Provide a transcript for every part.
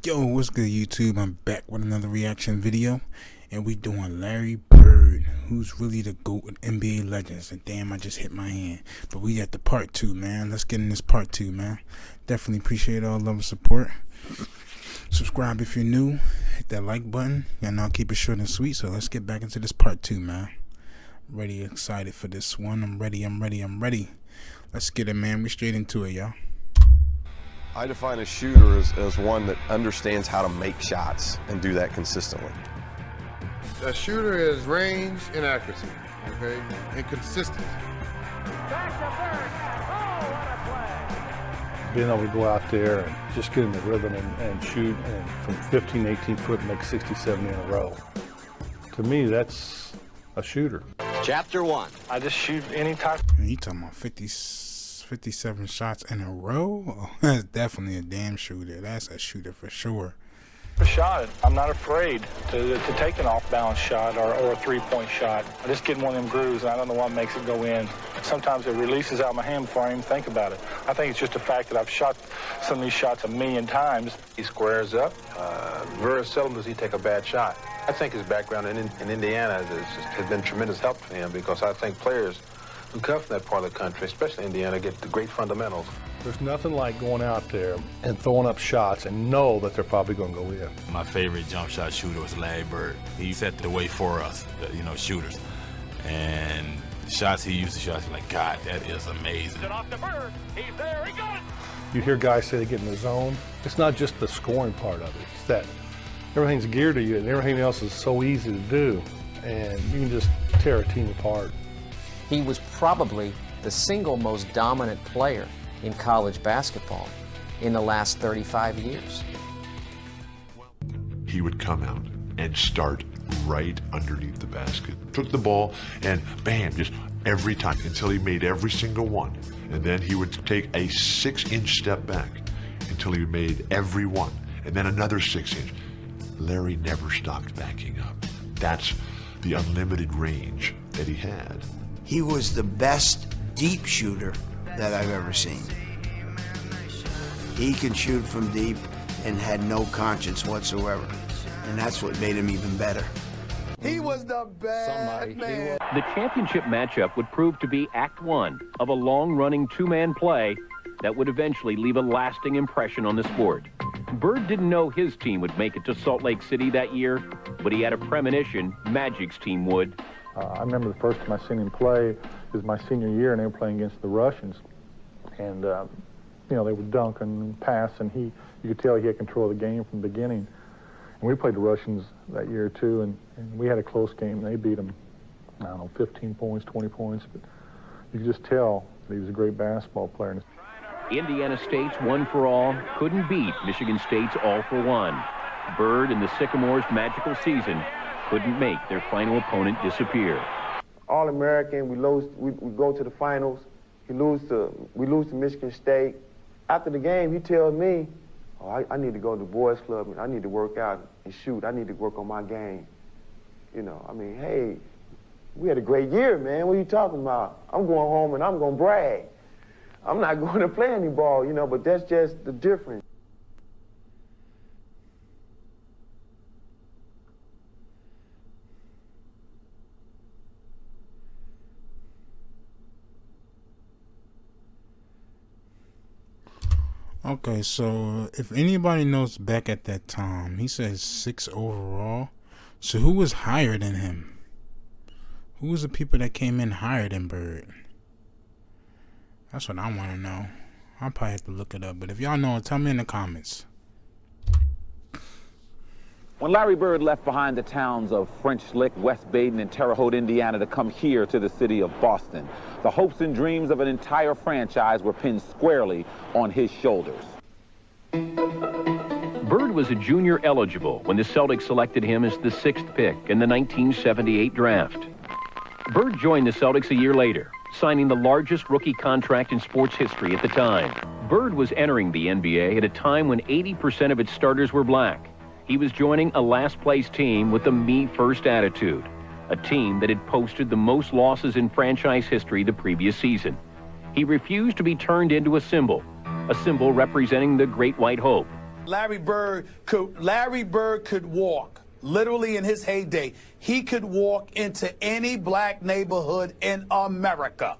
Yo, what's good, YouTube? I'm back with another reaction video, and we doing Larry Bird, who's really the GOAT of NBA legends. And damn, I just hit my hand. But we at the part 2, man. Let's get in this part 2, man. Definitely appreciate all love and support. Subscribe if you're new. Hit that like button. Y'all know I'll keep it short and sweet. So let's get back into this part 2, man. Ready, excited for this one. I'm ready. Let's get it, man. We straight into it, y'all. I define a shooter as one that understands how to make shots and do that consistently. A shooter is range and accuracy, okay, and consistency. Being able to go out there and just get in the rhythm and shoot and from 15, 18 foot make 60, 70 in a row. To me, that's a shooter. Chapter 1. I just shoot any type. You talking about 57 shots in a row? Oh, that's definitely a damn shooter. That's a shooter for sure. A shot. I'm not afraid to take an off-balance shot or a three-point shot. I just get in one of them grooves, and I don't know what makes it go in. Sometimes it releases out my hand before I even think about it. I think it's just the fact that I've shot some of these shots 1,000,000 times. He squares up. Very seldom does he take a bad shot. I think his background in Indiana has been tremendous help for him, because I think players who come from that part of the country, especially Indiana, get the great fundamentals. There's nothing like going out there and throwing up shots and know that they're probably going to go in. My favorite jump shot shooter was Larry Bird. He set the way for us, shooters. And shots he used to shoot, I was like, God, that is amazing. Off the Bird. He's there. He got it. You hear guys say they get in the zone. It's not just the scoring part of it. It's that everything's geared to you and everything else is so easy to do. And you can just tear a team apart. He was probably the single most dominant player in college basketball in the last 35 years. He would come out and start right underneath the basket. Took the ball and bam, just every time until he made every single one. And then he would take a 6-inch step back until he made every one. And then another 6-inch. Larry never stopped backing up. That's the unlimited range that he had. He was the best deep shooter that I've ever seen. He can shoot from deep and had no conscience whatsoever. And that's what made him even better. He was the best man. The championship matchup would prove to be Act 1 of a long-running two-man play that would eventually leave a lasting impression on the sport. Bird didn't know his team would make it to Salt Lake City that year, but he had a premonition Magic's team would. I remember the first time I seen him play was my senior year, and they were playing against the Russians. And, they would dunk and pass, and you could tell he had control of the game from the beginning. And we played the Russians that year, too, and we had a close game. They beat them, 15 points, 20 points. But you could just tell that he was a great basketball player. Indiana State's one for all couldn't beat Michigan State's all for one. Bird and the Sycamores' magical season couldn't make their final opponent disappear. All-American, we go to the finals. We lose to Michigan State. After the game, he tells me, I need to go to the boys club and I need to work out and shoot. I need to work on my game. Hey, we had a great year, man. What are you talking about? I'm going home and I'm going to brag. I'm not going to play any ball, but that's just the difference. Okay, so if anybody knows back at that time, he says 6 overall. So who was higher than him? Who was the people that came in higher than Bird? That's what I want to know. I'll probably have to look it up, but if y'all know, tell me in the comments. When Larry Bird left behind the towns of French Lick, West Baden, and Terre Haute, Indiana to come here to the city of Boston, the hopes and dreams of an entire franchise were pinned squarely on his shoulders. Bird was a junior eligible when the Celtics selected him as the 6th pick in the 1978 draft. Bird joined the Celtics a year later, signing the largest rookie contract in sports history at the time. Bird was entering the NBA at a time when 80% of its starters were black. He was joining a last-place team with a me-first attitude, a team that had posted the most losses in franchise history the previous season. He refused to be turned into a symbol representing the Great White Hope, Larry Bird could walk, literally in his heyday. He could walk into any black neighborhood in America.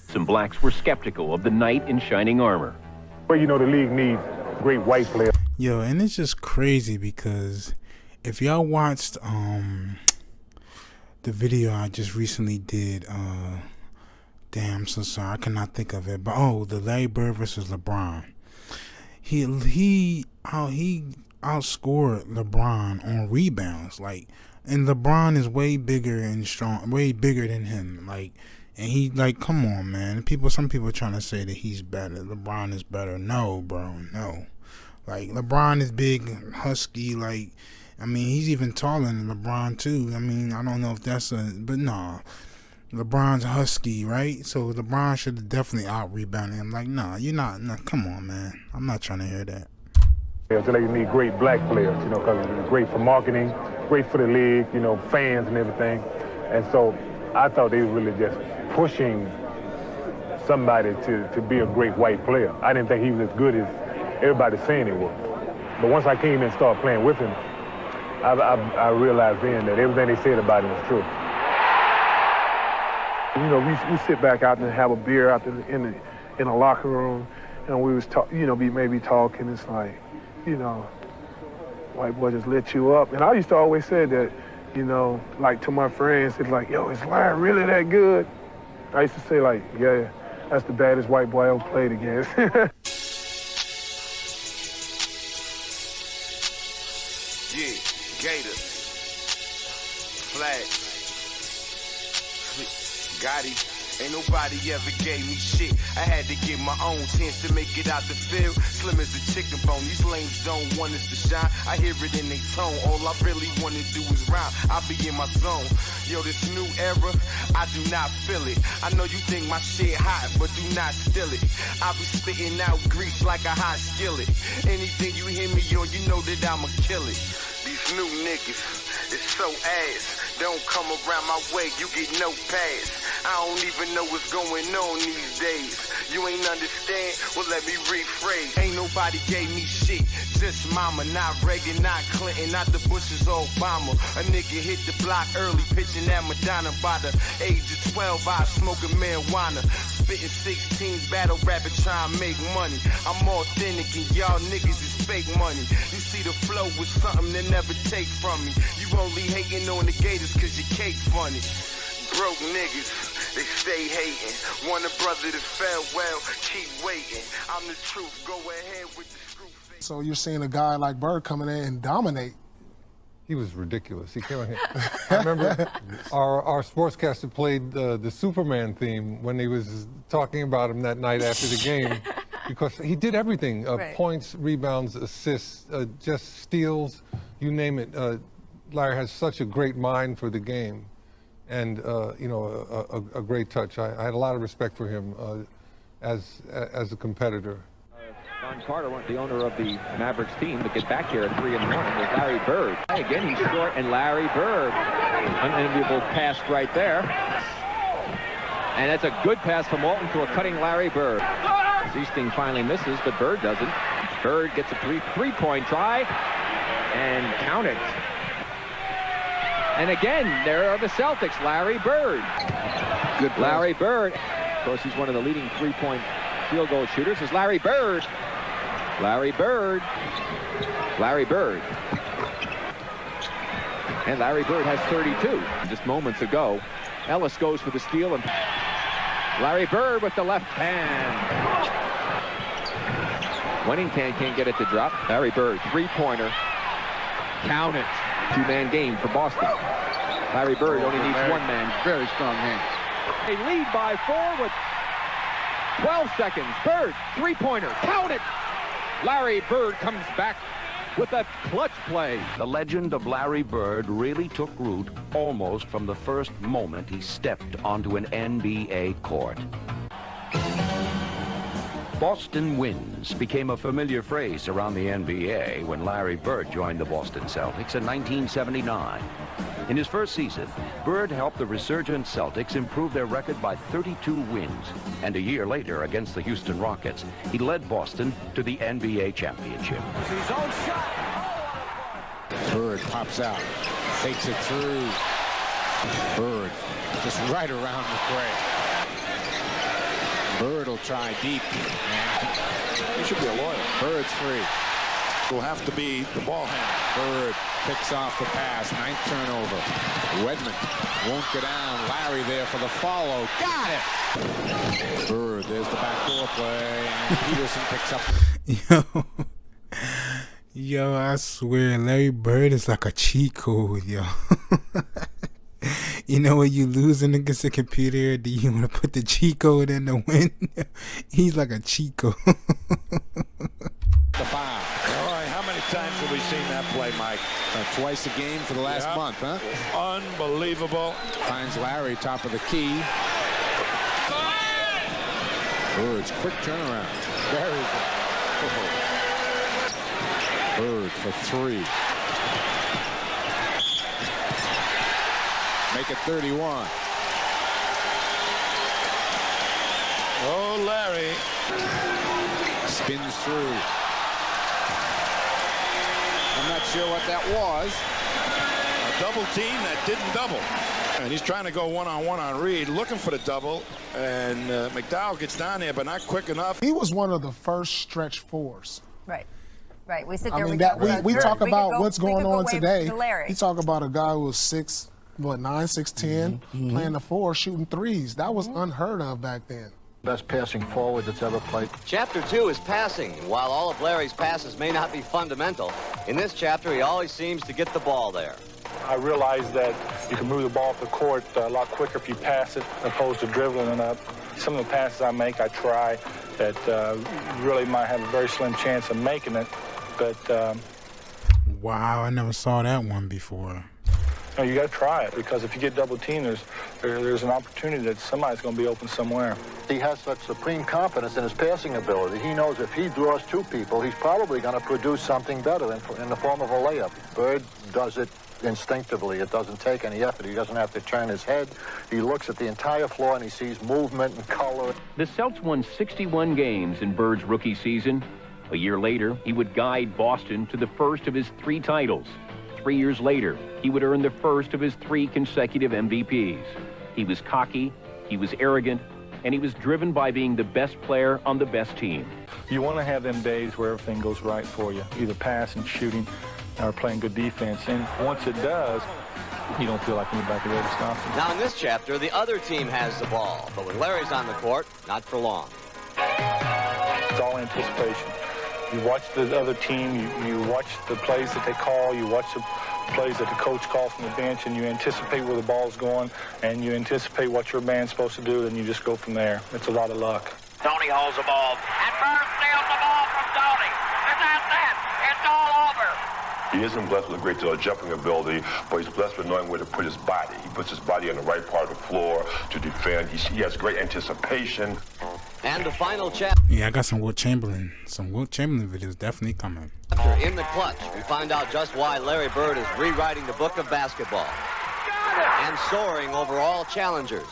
Some blacks were skeptical of the knight in shining armor. Well, you know, the league needs great white players. Yo, and it's just crazy because if y'all watched the video I just recently did, damn, I'm so sorry, I cannot think of it, but the Larry Bird versus LeBron. He outscored LeBron on rebounds, like, and LeBron is way bigger and strong, way bigger than him, like. And he, like, come on, man. Some people are trying to say that he's better. LeBron is better. No, bro, no. Like, LeBron is big, husky, like, I mean, he's even taller than LeBron, too. I mean, I don't know if that's but nah. LeBron's husky, right? So LeBron should have definitely out-rebounded him. Like, nah, you're not, come on, man. I'm not trying to hear that. You need great black players, you know, because it's great for marketing, great for the league, you know, fans and everything. And so I thought they were really just pushing somebody to be a great white player. I didn't think he was as good as everybody's saying he was. But once I came in and started playing with him, I realized then that everything they said about him was true. You know, we sit back out and have a beer out in the locker room, and we was maybe talking. It's like, you know, white boy just lit you up. And I used to always say that, you know, like to my friends, it's like, yo, is Larry really that good? I used to say, like, yeah, that's the baddest white boy I ever played against. Yeah, Gators, Flag, G.O.A.T. Ain't nobody ever gave me shit. I had to get my own chance to make it out the field. Slim as a chicken bone. These lames don't want us to shine. I hear it in their tone. All I really want to do is rhyme. I be in my zone. Yo, this new era, I do not feel it. I know you think my shit hot, but do not steal it. I be spitting out grease like a hot skillet. Anything you hear me on, you know that I'ma kill it. These new niggas, it's so ass. Don't come around my way, you get no pass. I don't even know what's going on these days. You ain't understand? Well, let me rephrase. Ain't nobody gave me shit, just mama. Not Reagan, not Clinton, not the Bushes or Obama. A nigga hit the block early, pitching at Madonna. By the age of 12, I smoking marijuana. Spitting 16s, battle rapping, trying to make money. I'm authentic and y'all niggas is fake money. You see the flow with something they never take from me. You only hating on the Gators cause your cake funny. Broke niggas, they stay hating. Want a brother to farewell, keep waiting. I'm the truth, go ahead with the screw face. So you're seeing a guy like Bird coming in and dominate. He was ridiculous. He came on here. I remember our sportscaster played the Superman theme when he was talking about him that night after the game because he did everything, Right. Points, rebounds, assists, just steals, you name it. Larry has such a great mind for the game and, you know, a great touch. I had a lot of respect for him. as a competitor. Don Carter, the owner of the Mavericks team, to get back here at 3 in the morning with Larry Bird. Again, he's short, and Larry Bird, unenviable pass right there. And that's a good pass from Walton to a cutting Larry Bird. Easting finally misses, but Bird doesn't. Bird gets a three-point try, and count it. And again, there are the Celtics, Larry Bird. Good Larry Bird. Of course, he's one of the leading three-point field goal shooters. Is Larry Bird. Larry Bird. Larry Bird. And Larry Bird has 32. Just moments ago, Ellis goes for the steal, and Larry Bird with the left hand. Wennington can't get it to drop. Larry Bird, three-pointer. Count it. Two-man game for Boston. Larry Bird only needs one man. Very strong hands. They lead by 4 with 12 seconds. Bird, three-pointer. Count it. Larry Bird comes back with a clutch play. The legend of Larry Bird really took root almost from the first moment he stepped onto an NBA court. Boston wins became a familiar phrase around the NBA when Larry Bird joined the Boston Celtics in 1979. In his first season, Bird helped the resurgent Celtics improve their record by 32 wins. And a year later, against the Houston Rockets, he led Boston to the NBA championship. His own shot. Bird pops out, takes it through. Bird just right around McRae. Bird will try deep. He should be a lawyer. Bird's free. Will have to be the ball handler. Bird picks off the pass. 9th turnover. Wedman won't get down. Larry there for the follow. Got it. Bird, there's the backdoor play. And Peterson picks up. Yo, I swear, Larry Bird is like a cheat code, yo. You know, when you losing against a computer, do you want to put the cheat code in to win? He's like a cheat code. The foul. All right, how many times have we seen that play, Mike? Twice a game for the last month, huh? Unbelievable. Finds Larry top of the key. Bird's quick turnaround. Very good. Bird for 3. Make it 31. Oh, Larry. Spins through. I'm not sure what that was. A double team that didn't double. And he's trying to go one-on-one on Reed, looking for the double. And McDowell gets down there, but not quick enough. He was one of the first stretch fours. Right. Right. We sit there. I mean, we talk about what's going on today. You talk about a guy who was 6'9", 6'10", playing the 4, shooting threes. That was unheard of back then. Best passing forward that's ever played. Chapter 2 is passing. While all of Larry's passes may not be fundamental, in this chapter he always seems to get the ball there. I realized that you can move the ball up the court a lot quicker if you pass it opposed to dribbling it up. Some of the passes I make, I try that really might have a very slim chance of making it, but... Wow, I never saw that one before. No, you got to try it, because if you get double teamed, there's an opportunity that somebody's going to be open somewhere. He has such supreme confidence in his passing ability. He knows if he draws 2 people, he's probably going to produce something better in the form of a layup. Bird does it instinctively. It doesn't take any effort. He doesn't have to turn his head. He looks at the entire floor and he sees movement and color. The Celts won 61 games in Bird's rookie season. A year later, he would guide Boston to the first of his 3 titles. 3 years later, he would earn the first of his 3 consecutive MVPs. He was cocky, he was arrogant, and he was driven by being the best player on the best team. You want to have them days where everything goes right for you, either passing, shooting, or playing good defense. And once it does, you don't feel like anybody can ever stop you. Now in this chapter, the other team has the ball, but when Larry's on the court, not for long. It's all anticipation. You watch the other team, you watch the plays that they call, you watch the plays that the coach calls from the bench, and you anticipate where the ball's going, and you anticipate what your man's supposed to do, and you just go from there. It's a lot of luck. Tony holds the ball, and Bird steals the ball from Tony. And that's it. It's all over. He isn't blessed with a great deal of jumping ability, but he's blessed with knowing where to put his body. He puts his body on the right part of the floor to defend. He has great anticipation. And the final chapter. Yeah, I got some Wilt Chamberlain videos definitely coming. In the clutch, we find out just why Larry Bird is rewriting the book of basketball and soaring over all challengers.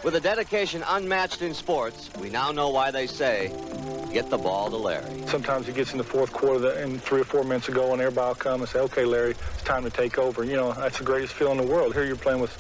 With a dedication unmatched in sports, we now know why they say, get the ball to Larry. Sometimes he gets in the fourth quarter and 3 or 4 minutes ago and everybody will come and say, okay, Larry, it's time to take over. You know, that's the greatest feeling in the world. Here you're playing with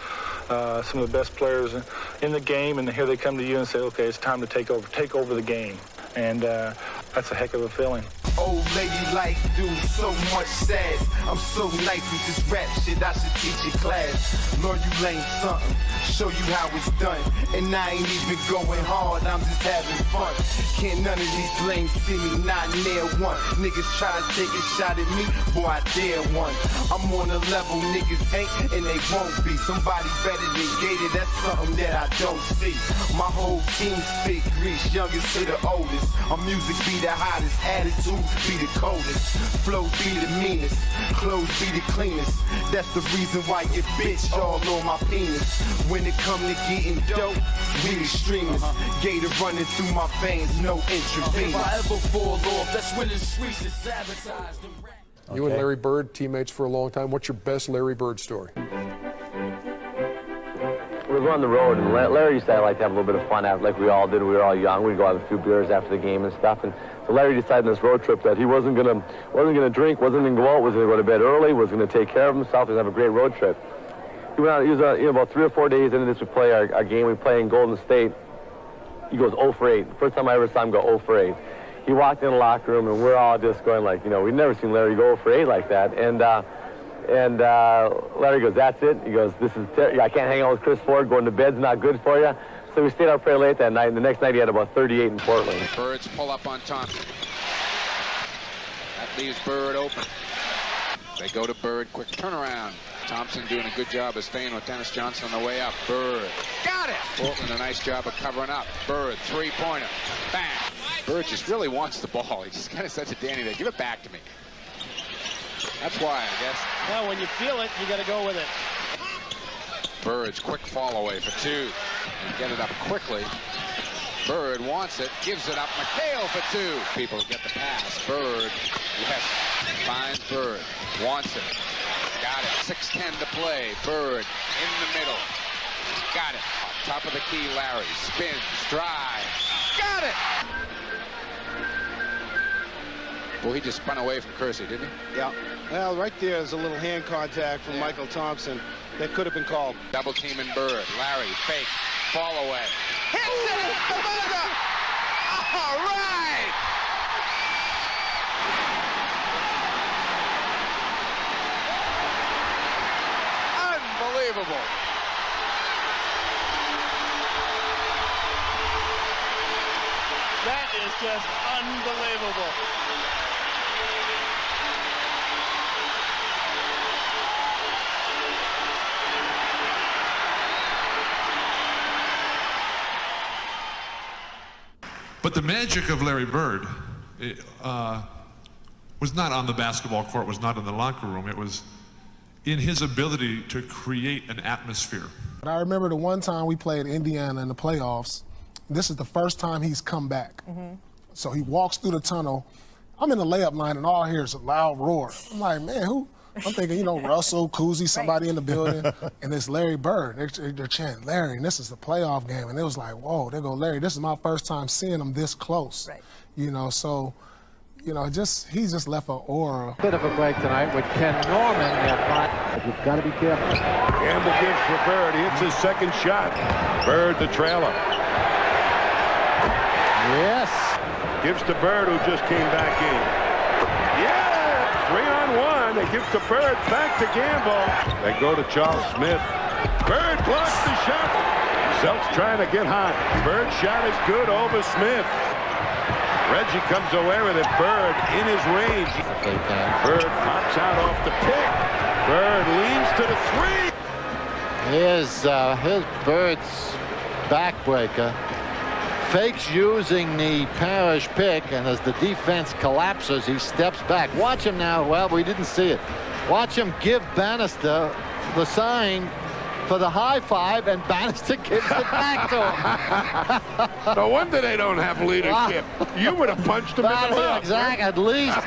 some of the best players in the game, and here they come to you and say, okay, it's time to take over the game. And that's a heck of a feeling. Old lady like doing so much sass. I'm so nice with this rap shit, I should teach your class. Learn you lame something, show you how it's done. And I ain't even going hard, I'm just having fun. Can't none of these lames see me, not near one. Niggas try to take a shot at me, boy I dare one. I'm on a level niggas ain't and they won't be. Somebody better than Gator, that's something that I don't see. My whole team speak Greece, youngest to the oldest. Our music be the hottest, attitude be the coldest, flow be the meanest, clothes be the cleanest. That's the reason why your bitch all on my penis. When it come to getting dope, we extremists. Gator running through my veins, no intravenous. If I ever fall off, that's when the streets is sabotaged. You and Larry Bird, teammates for a long time. What's your best Larry Bird story? We were on the road, and Larry used to like to have a little bit of fun, after, like we all did. We were all young. We'd go have a few beers after the game and stuff. And so Larry decided on this road trip that he wasn't gonna drink, wasn't gonna go out, was gonna go to bed early, was gonna take care of himself, and have a great road trip. He went out. He was about 3 or 4 days into this. We play our game. We play in Golden State. He goes 0 for 8. First time I ever saw him go 0 for 8. He walked in the locker room, and we're all just going like, we'd never seen Larry go 0 for 8 like that. And Larry goes, that's it. He goes, I can't hang out with Chris Ford. Going to bed's not good for you. So we stayed out pretty late that night, and the next night he had about 38 in Portland. Bird's pull up on Thompson. That leaves Bird open. They go to Bird, quick turnaround. Thompson doing a good job of staying with Dennis Johnson on the way up. Bird, got it! Portland, a nice job of covering up. Bird, three-pointer, bang! Bird just really wants the ball. He just kind of said to Danny there, give it back to me. That's why, I guess. Well, when you feel it, you got to go with it. Bird's quick fall away for 2. And get it up quickly. Bird wants it, gives it up. McHale for 2. People get the pass. Bird, yes, finds Bird. Wants it. Got it. 6:10 to play. Bird in the middle. Got it. Top of the key, Larry. Spins, drives. Got it! Well, he just spun away from Kersey, didn't he? Yeah. Well, right there's a little hand contact from Michael Thompson that could have been called. Double team in Bird. Larry, fake, fall away. Hits it at the buzzer! All right! Unbelievable. That is just unbelievable. But the magic of Larry Bird was not on the basketball court, was not in the locker room. It was in his ability to create an atmosphere. But I remember the one time we played Indiana in the playoffs. This is the first time he's come back. So he walks through the tunnel. I'm in the layup line, and all I hear is a loud roar. I'm like, man, who? I'm thinking, Russell, Cousy, somebody in the building, and it's Larry Bird. They're chanting, Larry, and this is the playoff game. And it was like, whoa, they go, Larry, this is my first time seeing him this close. Right. So, he's just left an aura. Bit of a break tonight with Ken Norman. But you've got to be careful. Gamble gives for Bird. He hits his second shot. Bird, the trailer. Yes. Gives to Bird, who just came back in. Yeah! 3-on-1. They give to Bird. Back to Gamble. They go to Charles Smith. Bird blocks the shot. Self's trying to get hot. Bird's shot is good over Smith. Reggie comes away with it. Bird in his range. Bird pops out off the pick. Bird leans to the 3. Here's Bird's backbreaker. Fakes using the Parrish pick, and as the defense collapses, he steps back. Watch him now. Well, we didn't see it. Watch him give Bannister the sign for the high five, and Bannister gives it back to him. No wonder they don't have leadership. You would have punched him in the mouth. Exactly. At least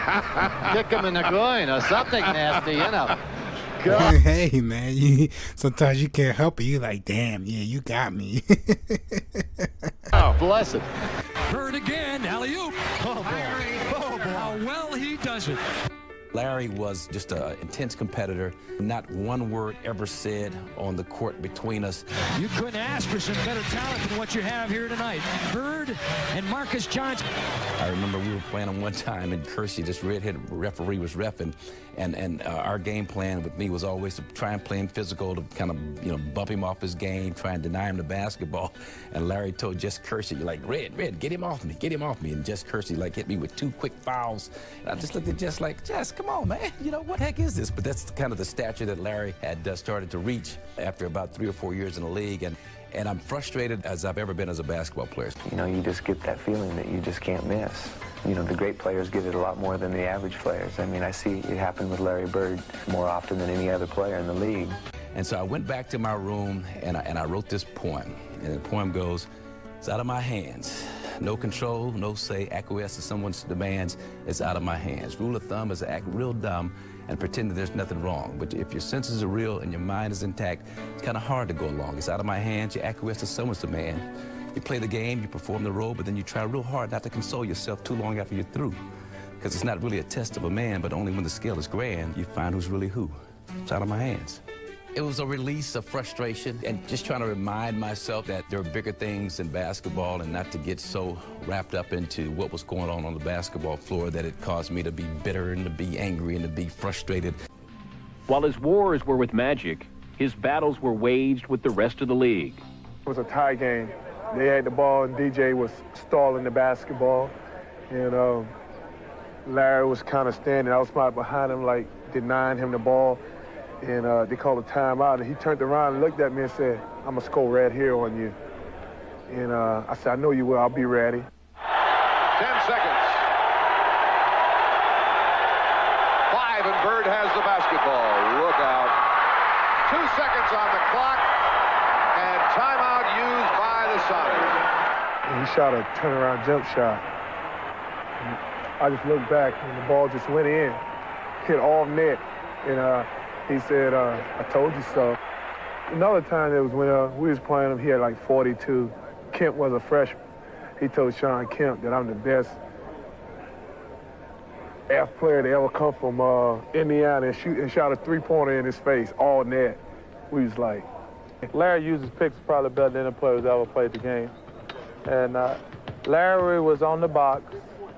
kick him in the groin or something nasty, you know. Hey man, sometimes you can't help it. You're like, damn, yeah, you got me. Oh, bless it. Bird again, alley-oop. Oh, boy. How well he does it. Larry was just an intense competitor. Not one word ever said on the court between us. You couldn't ask for some better talent than what you have here tonight. Bird and Marcus Johnson. I remember we were playing him one time, and Kersey, this redhead referee, was reffing, and our game plan with me was always to try and play him physical, to kind of, bump him off his game, try and deny him the basketball. And Larry told Jess Kersey, like, Red, get him off me. And Jess Kersey, hit me with 2 quick fouls. And I just looked at Jess like, Jess, come on, man. What the heck is this? But that's kind of the stature that Larry had started to reach after about 3 or 4 years in the league. And I'm frustrated as I've ever been as a basketball player. You just get that feeling that you just can't miss. The great players get it a lot more than the average players. I mean, I see it happen with Larry Bird more often than any other player in the league. And so I went back to my room and I wrote this poem. And the poem goes, it's out of my hands. No control, no say, acquiesce to someone's demands. It's out of my hands. Rule of thumb is to act real dumb and pretend that there's nothing wrong. But if your senses are real and your mind is intact, it's kind of hard to go along. It's out of my hands. You acquiesce to someone's demand. You play the game, you perform the role, but then you try real hard not to console yourself too long after you're through. Because it's not really a test of a man, but only when the scale is grand, you find who's really who. It's out of my hands. It was a release of frustration and just trying to remind myself that there are bigger things in basketball and not to get so wrapped up into what was going on the basketball floor that it caused me to be bitter and to be angry and to be frustrated. While his wars were with Magic, his battles were waged with the rest of the league. It was a tie game. They had the ball and DJ was stalling the basketball. And Larry was kind of standing outside behind him, like denying him the ball. And they called a timeout, and he turned around and looked at me and said, I'm going to score right here on you. And I said, I know you will. I'll be ready. 10 seconds. 5, and Bird has the basketball. Look out. 2 seconds on the clock, and timeout used by the Sonics. And he shot a turnaround jump shot. And I just looked back, and the ball just went in, hit all net. And he said, I told you so. Another time, it was when we was playing him, he had like 42. Kemp was a freshman. He told Sean Kemp that I'm the best F player to ever come from Indiana and shot a 3-pointer in his face, all net. We was like, Larry uses picks probably better than the players that ever played the game. And Larry was on the box,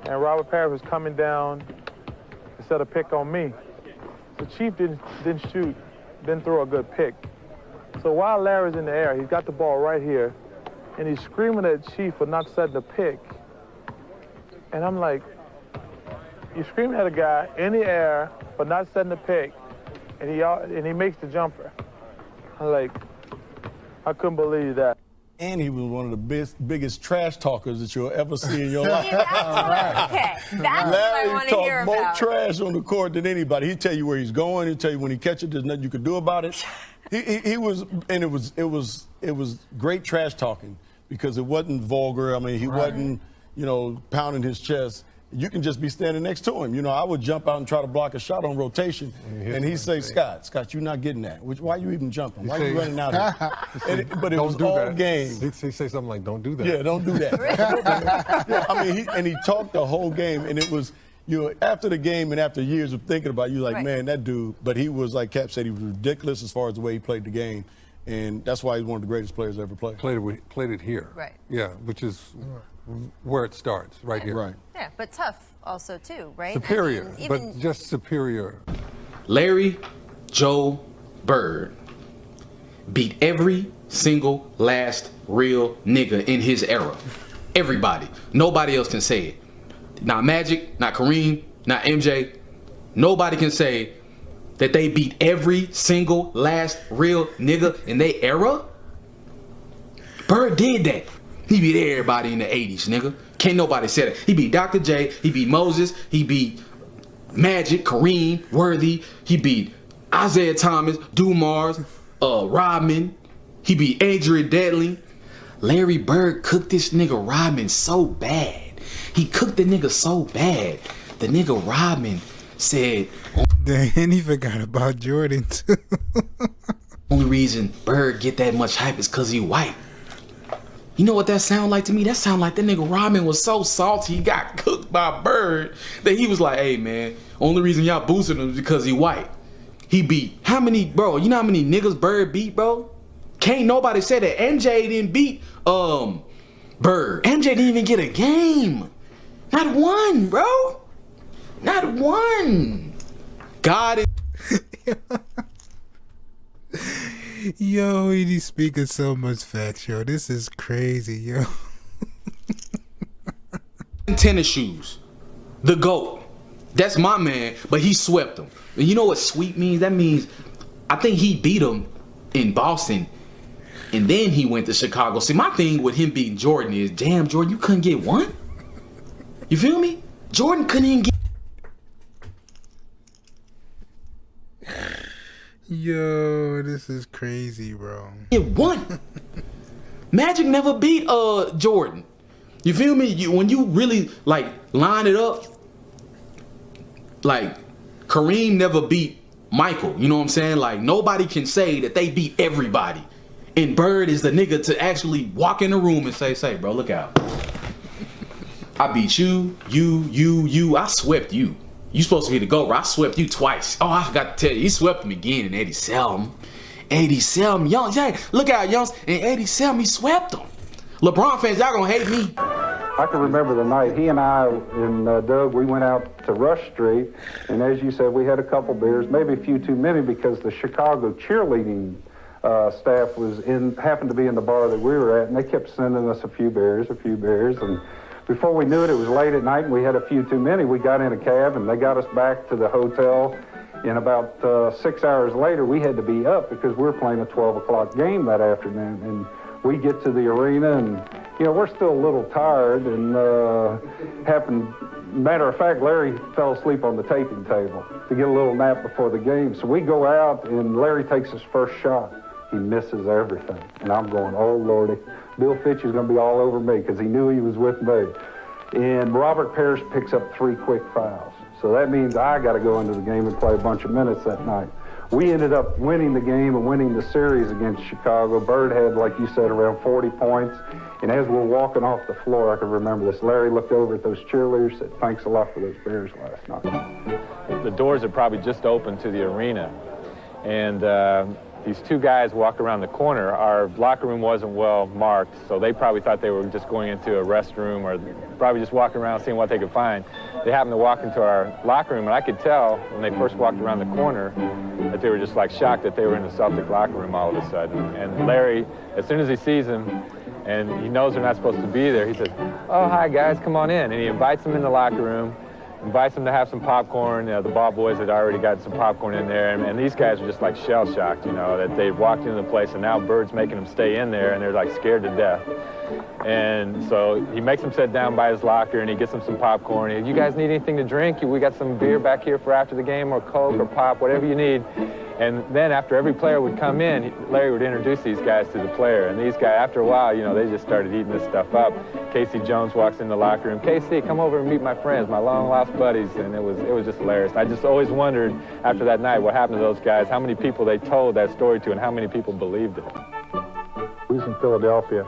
and Robert Parrish was coming down to set a pick on me. The Chief didn't shoot, didn't throw a good pick. So while Larry's in the air, he's got the ball right here, and he's screaming at Chief for not setting the pick. And I'm like, you're screaming at a guy in the air for not setting the pick, and he makes the jumper. I'm like, I couldn't believe that. And he was one of the biggest trash talkers that you'll ever see in your life. Okay, that's what I want to hear about. Larry talked more trash on the court than anybody. He'd tell you where he's going. He'd tell you when he catches it, there's nothing you can do about it. He was, and it was great trash talking because it wasn't vulgar. I mean, he wasn't, pounding his chest. You can just be standing next to him. I would jump out and try to block a shot on rotation, and he'd say, Scott, you're not getting that. Why are you even jumping? Why are you running out of it? But it was all game. He'd say something like, don't do that. Yeah, don't do that. Yeah, I mean, he talked the whole game, and it was, after the game and after years of thinking about it, you're like, man, that dude. But he was, like Cap said, he was ridiculous as far as the way he played the game. And that's why he's one of the greatest players ever played. Played it here. Right. Yeah, which is where it starts, right here. Right. Yeah, but tough also, too, right? Superior, I mean, but just superior. Larry Joe Bird beat every single last real nigga in his era. Everybody. Nobody else can say it. Not Magic, not Kareem, not MJ. Nobody can say that they beat every single last real nigga in their era. Bird did that. He beat everybody in the 80s, nigga. Can't nobody say that. He beat Dr. J, he beat Moses, he beat Magic, Kareem, Worthy, he beat Isaiah Thomas, Dumars, Rodman. He beat Adrian Dantley. Larry Bird cooked this nigga Rodman so bad. He cooked the nigga so bad. The nigga Rodman said, Then he forgot about Jordan too. only reason Bird get that much hype is cause he white. You know what that sound like to me? That sound like that nigga Rodman was so salty he got cooked by Bird that he was like, hey man, only reason y'all boosted him is because he white. He beat how many, bro? You know how many niggas Bird beat, bro? Can't nobody say that MJ didn't beat Bird. MJ didn't even get a game. Not one, bro. Not one. God is Yo, he's speaking so much facts, yo. This is crazy, yo. tennis shoes. The GOAT. That's my man, but he swept him. And you know what sweep means? That means I think he beat him in Boston. And then he went to Chicago. See, my thing with him beating Jordan is, damn, Jordan, you couldn't get one? You feel me? Jordan couldn't even get... Yo, this is crazy, bro. Get one. Magic never beat Jordan. You feel me? When you really, like, line it up, like, Kareem never beat Michael. You know what I'm saying? Like, nobody can say that they beat everybody. And Bird is the nigga to actually walk in the room and say, bro, look out. I beat you, I swept you. You supposed to be the GOAT, bro. I swept you twice. Oh, I forgot to tell you, he swept him again in 87. 87, young, yeah, look out, youngs. In 87, he swept him. LeBron fans, y'all gonna hate me. I can remember the night he and I and Doug, we went out to Rush Street, and as you said, we had a couple beers, maybe a few too many, because the Chicago cheerleading staff happened to be in the bar that we were at, and they kept sending us a few beers, and before we knew it, it was late at night, and we had a few too many. We got in a cab, and they got us back to the hotel. And about 6 hours later, we had to be up because we were playing a 12 o'clock game that afternoon. And we get to the arena, and, you know, we're still a little tired, and matter of fact, Larry fell asleep on the taping table to get a little nap before the game. So we go out, and Larry takes his first shot. He misses everything. And I'm going, oh, Lordy. Bill Fitch is going to be all over me because he knew he was with me. And Robert Parrish picks up 3 quick fouls. So that means I got to go into the game and play a bunch of minutes that night. We ended up winning the game and winning the series against Chicago. Bird had, like you said, around 40 points. And as we're walking off the floor, I can remember this. Larry looked over at those cheerleaders and said, thanks a lot for those beers last night. The doors had probably just opened to the arena. And these 2 guys walk around the corner. Our locker room wasn't well marked, so they probably thought they were just going into a restroom or probably just walking around seeing what they could find. They happened to walk into our locker room, and I could tell when they first walked around the corner that they were just like shocked that they were in the Celtic locker room all of a sudden. And Larry, as soon as he sees them and he knows they're not supposed to be there, he says, oh, hi guys, come on in. And he invites them in the locker room, invites them to have some popcorn. The ball boys had already got some popcorn in there, and these guys are just like shell-shocked, you know, that they walked into the place and now Bird's making them stay in there, and they're like scared to death. And so he makes them sit down by his locker, and he gets them some popcorn. He, you guys need anything to drink? We got some beer back here for after the game, or Coke or pop, whatever you need. And then after every player would come in, Larry would introduce these guys to the player. And these guys, after a while, you know, they just started eating this stuff up. Casey Jones walks in the locker room. Casey, come over and meet my friends, my long-lost buddies. And it was just hilarious. I just always wondered after that night what happened to those guys, how many people they told that story to, and how many people believed it. We was in Philadelphia,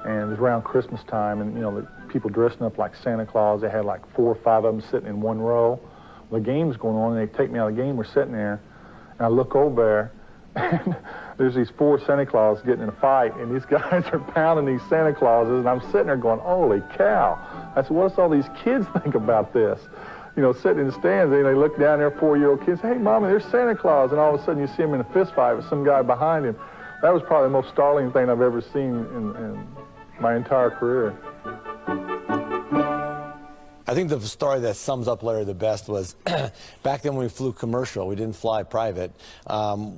and it was around Christmas time, and, you know, the people dressing up like Santa Claus. They had like 4 or 5 of them sitting in one row. The game's going on, and they take me out of the game. We're sitting there. And I look over there, and there's these 4 Santa Claus getting in a fight, and these guys are pounding these Santa Clauses, and I'm sitting there going, holy cow. I said, what's all these kids think about this? You know, sitting in the stands, and they look down there, 4-year-old kids, hey, Mommy, there's Santa Claus, and all of a sudden you see him in a fist fight with some guy behind him. That was probably the most startling thing I've ever seen in my entire career. I think the story that sums up Larry the best was back then when we flew commercial, we didn't fly private.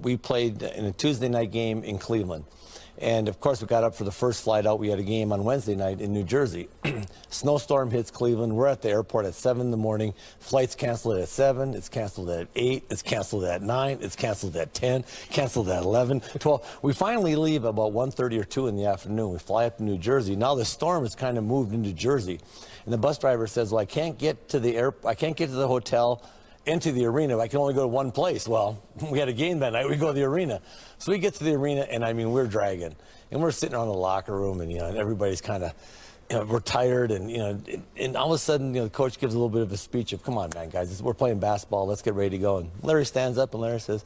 We played in a Tuesday night game in Cleveland. And, of course, we got up for the first flight out. We had a game on Wednesday night in New Jersey. Snowstorm hits Cleveland. We're at the airport at 7 in the morning. Flight's canceled at 7. It's canceled at 8. It's canceled at 9. It's canceled at 10. Canceled at 11, 12. We finally leave about 1:30 or 2 in the afternoon. We fly up to New Jersey. Now the storm has kind of moved into Jersey. And the bus driver says, well, I can't get to the hotel, into the arena. I can only go to one place. Well, we had a game that night. We go to the arena. So we get to the arena, and I mean, we're dragging. And we're sitting around the locker room, and, and everybody's kind of, we're tired. And, and all of a sudden, the coach gives a little bit of a speech of, come on, man, guys, we're playing basketball. Let's get ready to go. And Larry stands up, and Larry says,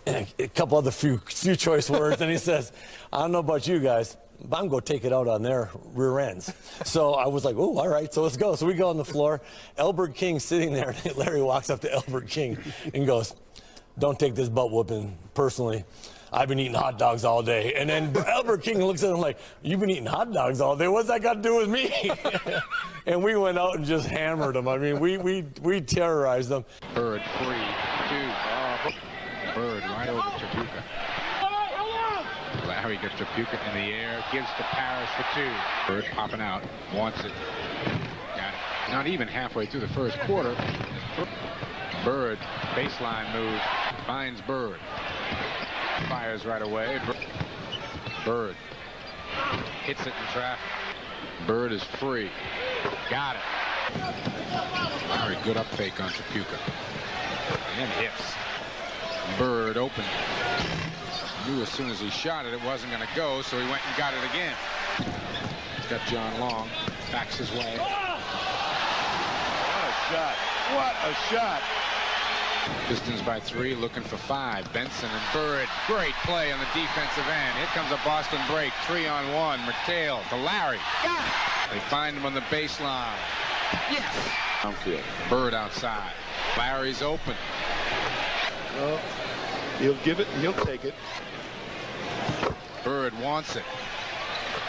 a couple other few choice words, and he says, I don't know about you guys, but I'm going to take it out on their rear ends. So I was like, oh, all right, so let's go. So we go on the floor. Elbert King sitting there, and Larry walks up to Elbert King and goes, don't take this butt whooping personally. I've been eating hot dogs all day. And then Elbert King looks at him like, you've been eating hot dogs all day? What's that got to do with me? And we went out and just hammered them. I mean, we terrorized them. Bird free, 2. Bird right over Chapuka. Larry gets Chapuka in the air, gives to Parrish for 2. Bird popping out, wants it. Got it. Not even halfway through the first quarter. Bird, baseline move, finds Bird. Fires right away. Bird hits it in traffic. Bird is free. Got it. Larry, good up fake on Chapuka. And hits. Bird open. Knew as soon as he shot it, it wasn't going to go, so he went and got it again. He's got John Long. Backs his way. What a shot. What a shot. Pistons by 3, looking for 5. Benson and Bird. Great play on the defensive end. Here comes a Boston break. 3-on-1. McHale to Larry. Got it. They find him on the baseline. Yes. Downfield. Bird outside. Larry's open. Well, he'll give it and he'll take it. Bird wants it.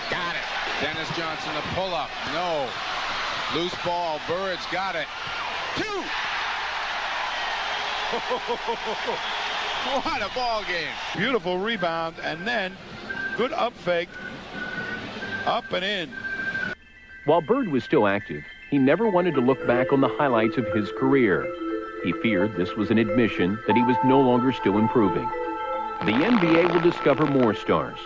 Got it. Dennis Johnson to pull up. No. Loose ball. Bird's got it. 2. What a ball game. Beautiful rebound, and then good up fake. Up and in. While Bird was still active, he never wanted to look back on the highlights of his career. He feared this was an admission that he was no longer still improving. The NBA will discover more stars.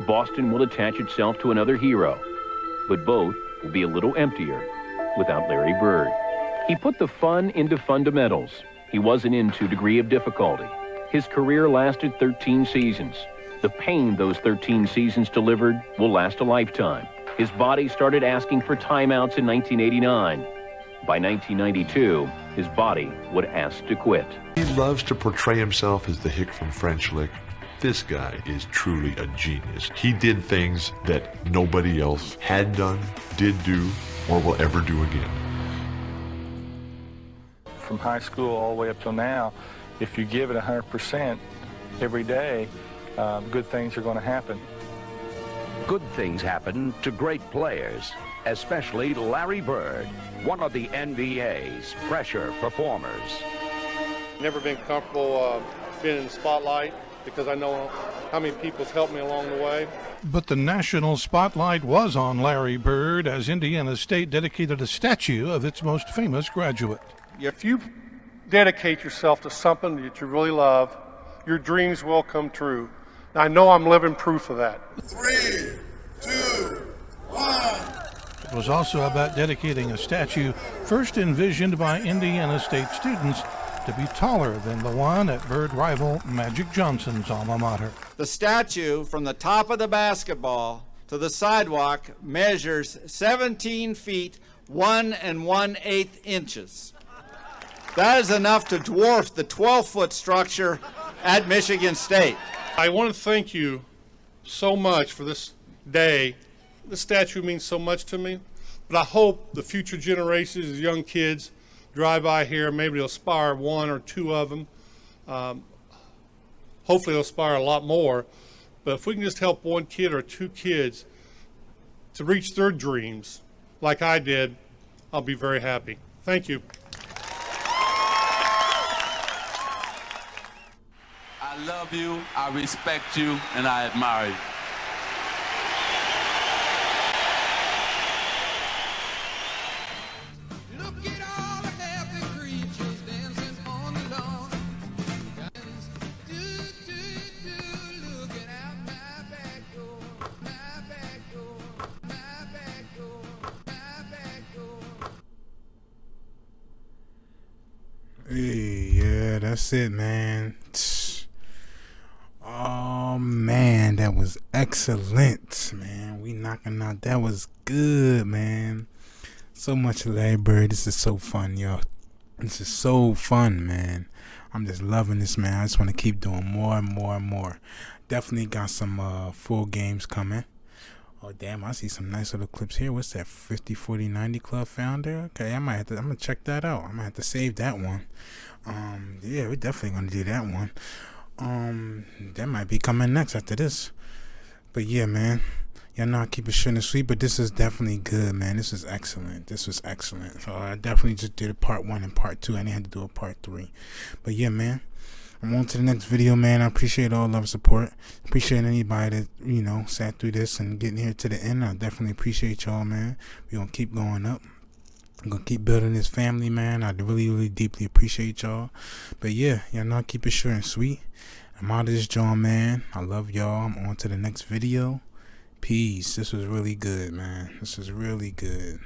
Boston will attach itself to another hero. But both will be a little emptier without Larry Bird. He put the fun into fundamentals. He wasn't into degree of difficulty. His career lasted 13 seasons. The pain those 13 seasons delivered will last a lifetime. His body started asking for timeouts in 1989. By 1992, his body would ask to quit. He loves to portray himself as the hick from French Lick. This guy is truly a genius. He did things that nobody else had done, did do, or will ever do again. From high school all the way up till now, if you give it 100% every day, good things are going to happen. Good things happen to great players, especially Larry Bird, one of the NBA's fresher performers. Never been comfortable being in the spotlight because I know how many people's helped me along the way. But the national spotlight was on Larry Bird as Indiana State dedicated a statue of its most famous graduate. If you dedicate yourself to something that you really love, your dreams will come true. I know I'm living proof of that. 3, 2, 1. It was also about dedicating a statue first envisioned by Indiana State students to be taller than the one at Bird rival Magic Johnson's alma mater. The statue from the top of the basketball to the sidewalk measures 17 feet 1 1/8 inches. That is enough to dwarf the 12-foot structure at Michigan State. I want to thank you so much for this day. This statue means so much to me, but I hope the future generations of young kids drive by here, maybe they'll aspire 1 or 2 of them. Hopefully they'll aspire a lot more, but if we can just help 1 kid or 2 kids to reach their dreams like I did, I'll be very happy. Thank you. I love you, I respect you, and I admire you. Hey, yeah, that's it, man. Oh man, that was excellent, man. We knocking out. That was good, man. So much Larry Bird. This is so fun, y'all. This is so fun, man. I'm just loving this, man. I just want to keep doing more and more and more. Definitely got some full games coming. Oh damn, I see some nice little clips here. What's that? 50, 40, 90 Club Founder? Okay, I'm gonna check that out. I'm gonna have to save that one. Yeah, we're definitely gonna do that one. That might be coming next after this. But yeah, man, y'all know I keep it short and sweet, but this is definitely good, man. This is excellent. This was excellent. So I definitely just did a part 1 and part 2. I didn't have to do a part 3. But yeah, man, I'm on to the next video, man. I appreciate all love and support. Appreciate anybody that, you know, sat through this and getting here to the end. I definitely appreciate y'all, man. We're gonna keep going up. I'm gonna keep building this family, man. I really, really deeply appreciate y'all. But yeah, y'all know I keep it short and sweet. I'm out of this joint, man. I love y'all. I'm on to the next video. Peace. This was really good, man. This was really good.